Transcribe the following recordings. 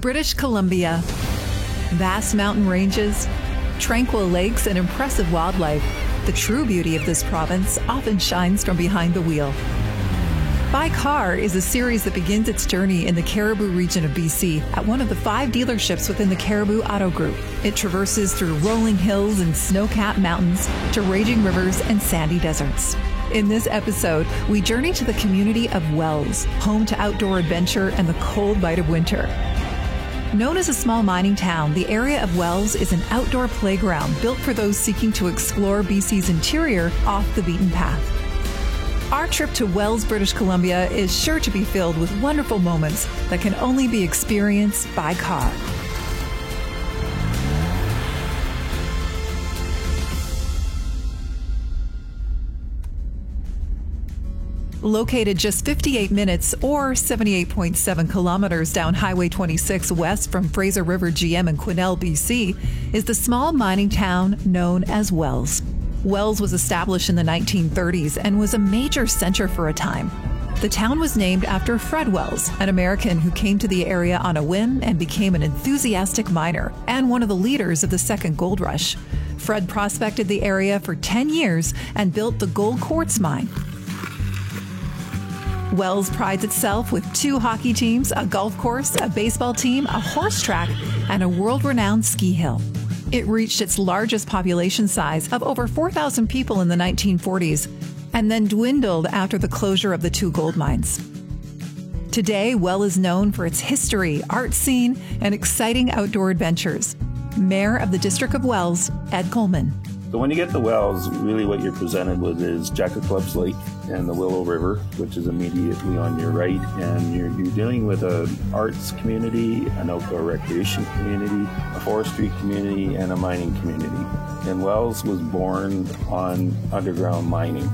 British Columbia. Vast mountain ranges, tranquil lakes, and impressive wildlife. The true beauty of this province often shines from behind the wheel. By Car is a series that begins its journey in the Caribou region of BC at one of the 5 dealerships within the Caribou Auto Group. It traverses through rolling hills and snow-capped mountains to raging rivers and sandy deserts. In this episode, we journey to the community of Wells, home to outdoor adventure and the cold bite of winter. Known as a small mining town, the area of Wells is an outdoor playground built for those seeking to explore BC's interior off the beaten path. Our trip to Wells, British Columbia is sure to be filled with wonderful moments that can only be experienced by car. Located just 58 minutes or 78.7 kilometers down Highway 26 west from Fraser River GM in Quesnel, BC, is the small mining town known as Wells. Wells was established in the 1930s and was a major center for a time. The town was named after Fred Wells, an American who came to the area on a whim and became an enthusiastic miner and one of the leaders of the second gold rush. Fred prospected the area for 10 years and built the Gold Quartz mine. Wells prides itself with 2 hockey teams, a golf course, a baseball team, a horse track, and a world-renowned ski hill. It reached its largest population size of over 4,000 people in the 1940s and then dwindled after the closure of the 2 gold mines. Today, Wells is known for its history, art scene, and exciting outdoor adventures. Mayor of the District of Wells, Ed Coleman. So when you get to Wells, really what you're presented with is Jacket Clubs Lake and the Willow River, which is immediately on your right. And you're dealing with an arts community, an outdoor recreation community, a forestry community, and a mining community. And Wells was born on underground mining.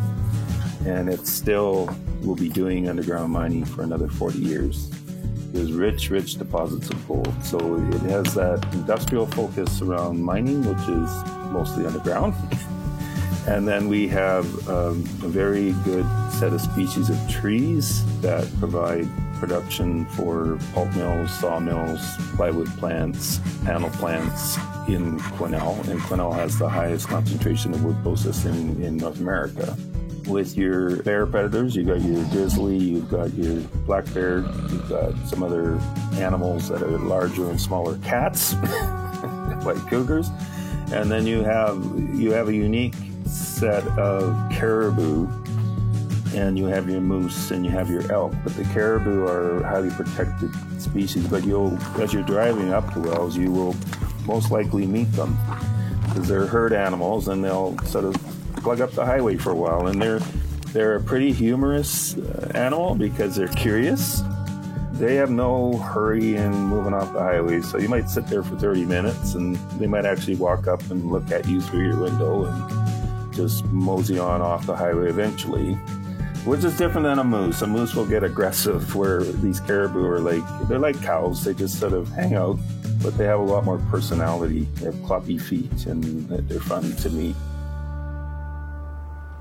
And it still will be doing underground mining for another 40 years. There's rich deposits of gold. So it has that industrial focus around mining, which is mostly underground. And then we have a very good set of species of trees that provide production for pulp mills, sawmills, plywood plants, panel plants in Quesnel. And Quesnel has the highest concentration of wood processing in North America. With your bear predators, you've got your grizzly, you've got your black bear, you've got some other animals that are larger and smaller cats, like cougars. And then you have a unique set of caribou, and you have your moose and you have your elk. But the caribou are highly protected species, but as you're driving up to Wells, you will most likely meet them because they're herd animals and they'll sort of plug up the highway for a while. And they're a pretty humorous animal because they're curious. They have no hurry in moving off the highway, so you might sit there for 30 minutes and they might actually walk up and look at you through your window and just mosey on off the highway eventually, which is different than a moose. A moose will get aggressive, where these caribou they're like cows. They just sort of hang out, but they have a lot more personality. They have floppy feet and they're fun to meet.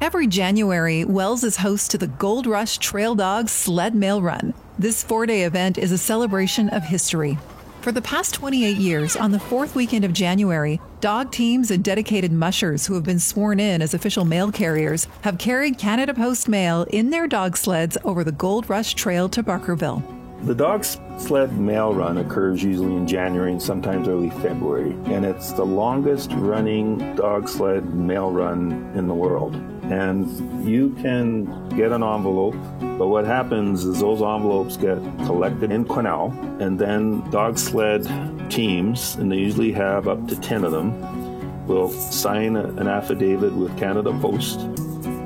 Every January, Wells is host to the Gold Rush Trail Dog Sled Mail Run. This 4-day event is a celebration of history. For the past 28 years, on the 4th weekend of January, dog teams and dedicated mushers who have been sworn in as official mail carriers have carried Canada Post mail in their dog sleds over the Gold Rush Trail to Barkerville. The dog sled mail run occurs usually in January and sometimes early February, and it's the longest running dog sled mail run in the world. And you can get an envelope, but what happens is those envelopes get collected in Quesnel, and then dog sled teams, and they usually have up to 10 of them, will sign an affidavit with Canada Post,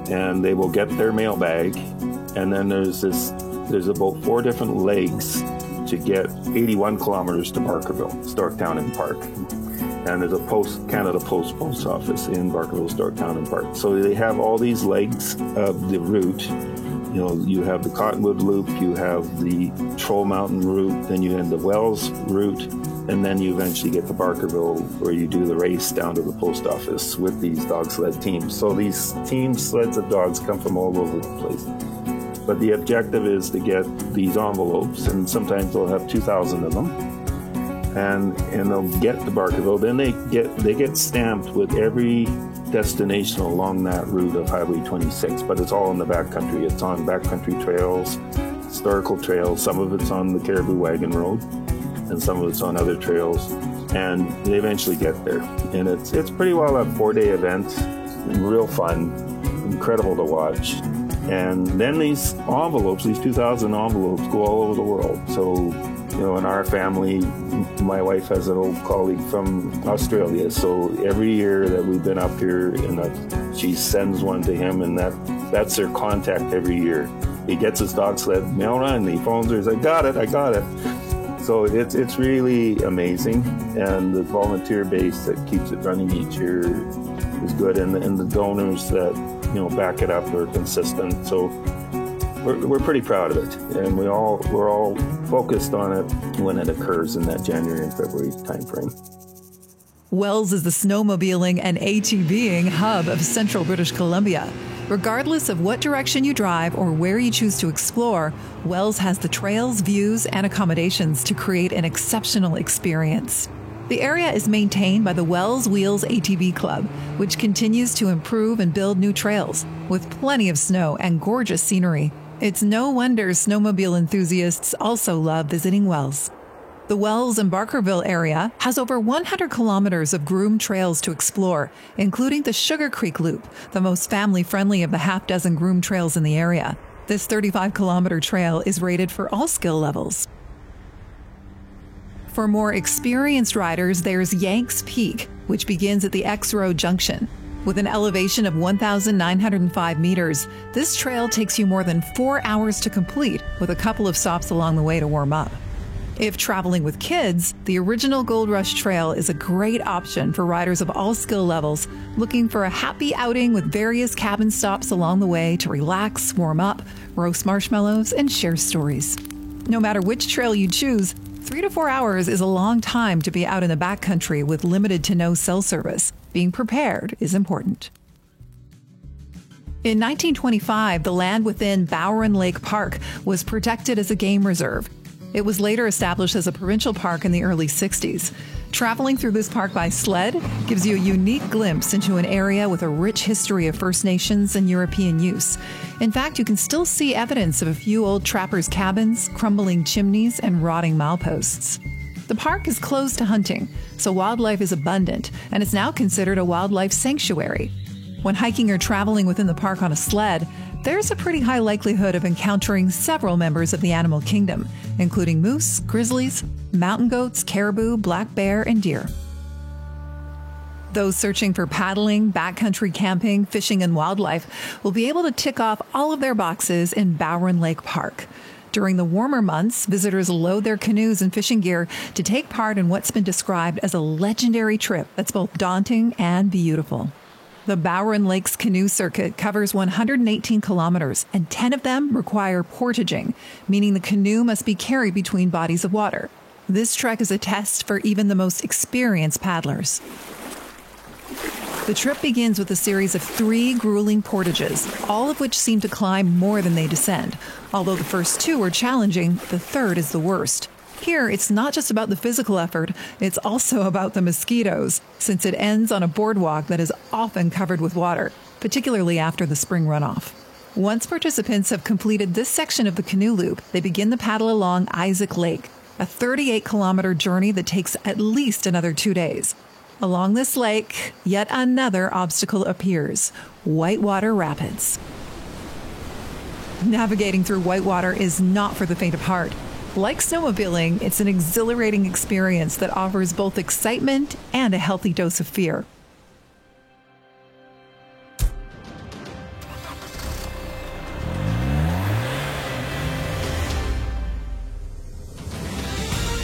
and they will get their mail bag, and then there's about 4 different legs to get 81 kilometers to Barkerville, Storktown and Park. And there's a Canada Post office in Barkerville, Storktown and Park. So they have all these legs of the route. You know, you have the Cottonwood Loop, you have the Troll Mountain route, then you have the Wells route, and then you eventually get to Barkerville, where you do the race down to the post office with these dog sled teams. So these sleds of dogs come from all over the place. But the objective is to get these envelopes, and sometimes they'll have 2,000 of them. and they'll get to Barkerville. Then they get stamped with every destination along that route of Highway 26, but it's all in the backcountry. It's on backcountry trails, historical trails. Some of it's on the Caribou Wagon Road, and some of it's on other trails. And they eventually get there. And it's pretty well a 4-day event, real fun, incredible to watch. And then these envelopes, these 2,000 envelopes, go all over the world. So, in our family, my wife has an old colleague from Australia. So every year that we've been up here, she sends one to him, and that's their contact every year. He gets his dog sled, mail run, he phones her, he's like, got it. So it's really amazing, and the volunteer base that keeps it running each year is good, and the donors that back it up are consistent. So we're pretty proud of it, and we're all focused on it when it occurs in that January and February timeframe. Wells is the snowmobiling and ATVing hub of central British Columbia. Regardless of what direction you drive or where you choose to explore, Wells has the trails, views, and accommodations to create an exceptional experience. The area is maintained by the Wells Wheels ATV Club, which continues to improve and build new trails, with plenty of snow and gorgeous scenery. It's no wonder snowmobile enthusiasts also love visiting Wells. The Wells and Barkerville area has over 100 kilometers of groomed trails to explore, including the Sugar Creek Loop, the most family-friendly of the half-dozen groomed trails in the area. This 35-kilometer trail is rated for all skill levels. For more experienced riders, there's Yanks Peak, which begins at the X Road Junction. With an elevation of 1,905 meters, this trail takes you more than 4 hours to complete, with a couple of stops along the way to warm up. If traveling with kids, the original Gold Rush Trail is a great option for riders of all skill levels looking for a happy outing with various cabin stops along the way to relax, warm up, roast marshmallows, and share stories. No matter which trail you choose, 3 to 4 hours is a long time to be out in the backcountry with limited to no cell service. Being prepared is important. In 1925, the land within Bowron Lake Park was protected as a game reserve. It was later established as a provincial park in the early 60s. Traveling through this park by sled gives you a unique glimpse into an area with a rich history of First Nations and European use. In fact, you can still see evidence of a few old trappers' cabins, crumbling chimneys, and rotting mileposts. The park is closed to hunting, so wildlife is abundant, and it's now considered a wildlife sanctuary. When hiking or traveling within the park on a sled, there's a pretty high likelihood of encountering several members of the animal kingdom, including moose, grizzlies, mountain goats, caribou, black bear, and deer. Those searching for paddling, backcountry camping, fishing, and wildlife will be able to tick off all of their boxes in Bowron Lake Park. During the warmer months, visitors load their canoes and fishing gear to take part in what's been described as a legendary trip that's both daunting and beautiful. The Bowron Lakes Canoe Circuit covers 118 kilometers, and 10 of them require portaging, meaning the canoe must be carried between bodies of water. This trek is a test for even the most experienced paddlers. The trip begins with a series of 3 grueling portages, all of which seem to climb more than they descend. Although the first 2 are challenging, the third is the worst. Here, it's not just about the physical effort, it's also about the mosquitoes, since it ends on a boardwalk that is often covered with water, particularly after the spring runoff. Once participants have completed this section of the canoe loop, they begin the paddle along Isaac Lake, a 38-kilometer journey that takes at least another 2 days. Along this lake, yet another obstacle appears: Whitewater Rapids. Navigating through Whitewater is not for the faint of heart. Like snowmobiling, it's an exhilarating experience that offers both excitement and a healthy dose of fear.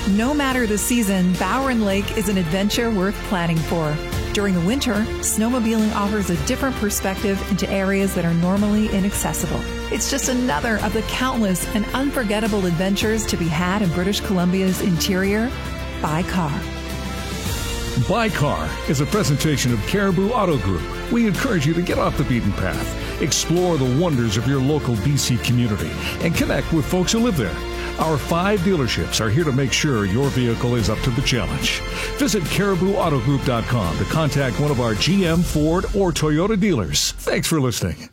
No matter the season, Bowron Lake is an adventure worth planning for. During the winter, snowmobiling offers a different perspective into areas that are normally inaccessible. It's just another of the countless and unforgettable adventures to be had in British Columbia's interior by car. By Car is a presentation of Caribou Auto Group. We encourage you to get off the beaten path Explore the wonders of your local BC community and connect with folks who live there. Our 5 dealerships are here to make sure your vehicle is up to the challenge. Visit CaribouAutoGroup.com to contact one of our GM, Ford, or Toyota dealers. Thanks for listening.